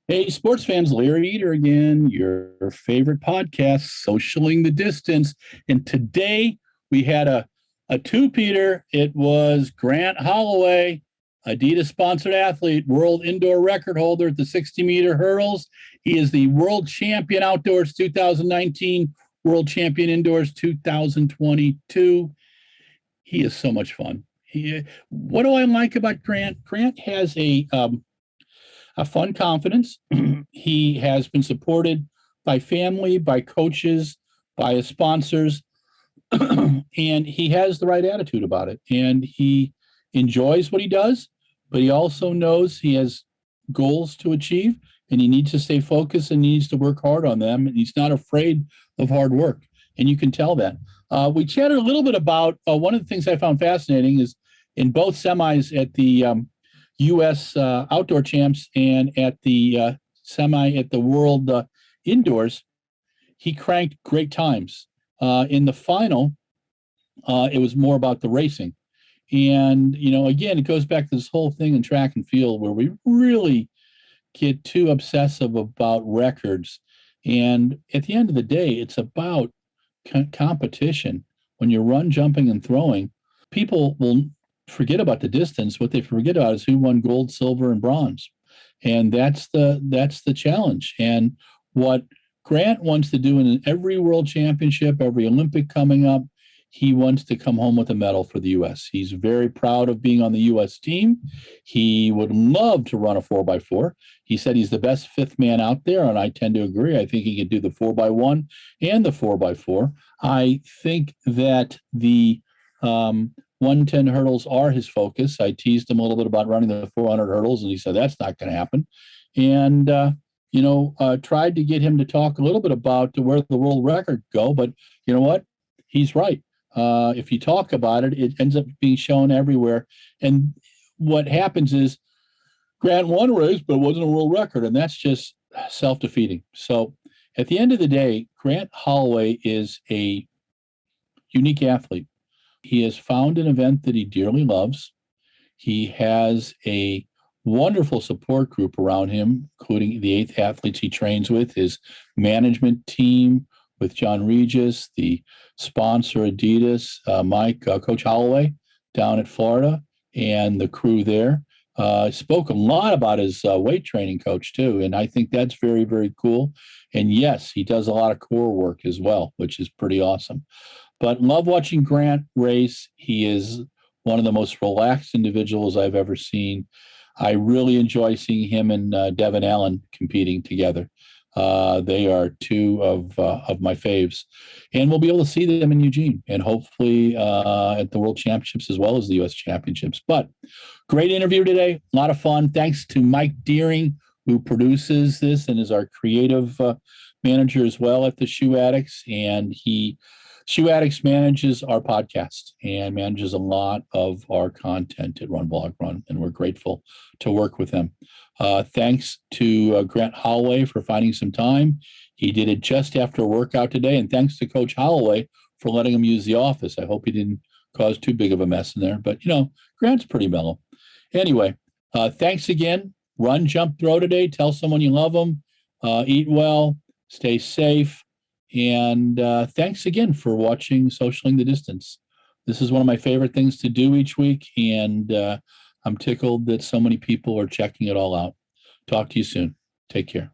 Hey, sports fans, Larry Eder again, your favorite podcast, Socialing the Distance. And today we had a two-peater. It was Grant Holloway, Adidas sponsored athlete, world indoor record holder at the 60-meter hurdles. He is the world champion outdoors 2019, world champion indoors 2022. He is so much fun. What do I like about Grant? Grant has a fun confidence. He has been supported by family, by coaches, by his sponsors, and he has the right attitude about it. And he enjoys what he does, but he also knows he has goals to achieve, and he needs to stay focused and needs to work hard on them. And he's not afraid of hard work, and you can tell that. We chatted a little bit about one of the things I found fascinating is in both semis at the U.S. Outdoor Champs and at the semi at the World Indoors, he cranked great times. In the final, it was more about the racing. And, again, it goes back to this whole thing in track and field where we really get too obsessive about records. And at the end of the day, it's about competition. When you run, jumping, and throwing, people will forget about the distance. What they forget about is who won gold, silver, and bronze. And that's the challenge. And what Grant wants to do in every world championship, every Olympic coming up, he wants to come home with a medal for the U.S. He's very proud of being on the U.S. team. He would love to run a 4x4. He said he's the best fifth man out there, and I tend to agree. I think he could do the 4x1 and the 4x4. I think that the 110 hurdles are his focus. I teased him a little bit about running the 400 hurdles, and he said that's not going to happen. And tried to get him to talk a little bit about where the world record go. But you know what? He's right. If you talk about it, it ends up being shown everywhere. And what happens is Grant won a race, but it wasn't a world record, and that's just self-defeating. So at the end of the day, Grant Holloway is a unique athlete. He has found an event that he dearly loves. He has a wonderful support group around him, including the 8 athletes he trains with, his management team with John Regis, the sponsor Adidas, Mike, Coach Holloway down at Florida, and the crew there. Spoke a lot about his weight training coach too, and I think that's very, very cool. And yes, he does a lot of core work as well, which is pretty awesome. But love watching Grant race. He is one of the most relaxed individuals I've ever seen. I really enjoy seeing him and Devin Allen competing together. They are two of my faves, and we'll be able to see them in Eugene and hopefully at the World Championships as well as the U.S. Championships. But great interview today, a lot of fun. Thanks to Mike Deering, who produces this and is our creative manager as well at the Shoe Addicts, and Shoe Addicts manages our podcast and manages a lot of our content at RunBlogRun, and we're grateful to work with them. Thanks to Grant Holloway for finding some time. He did it just after a workout today, and thanks to Coach Holloway for letting him use the office. I hope he didn't cause too big of a mess in there, but, Grant's pretty mellow. Anyway, thanks again. Run, jump, throw today. Tell someone you love them. Eat well. Stay safe. And thanks again for watching Socialing the Distance. This is one of my favorite things to do each week, and I'm tickled that so many people are checking it all out. Talk to you soon. Take care.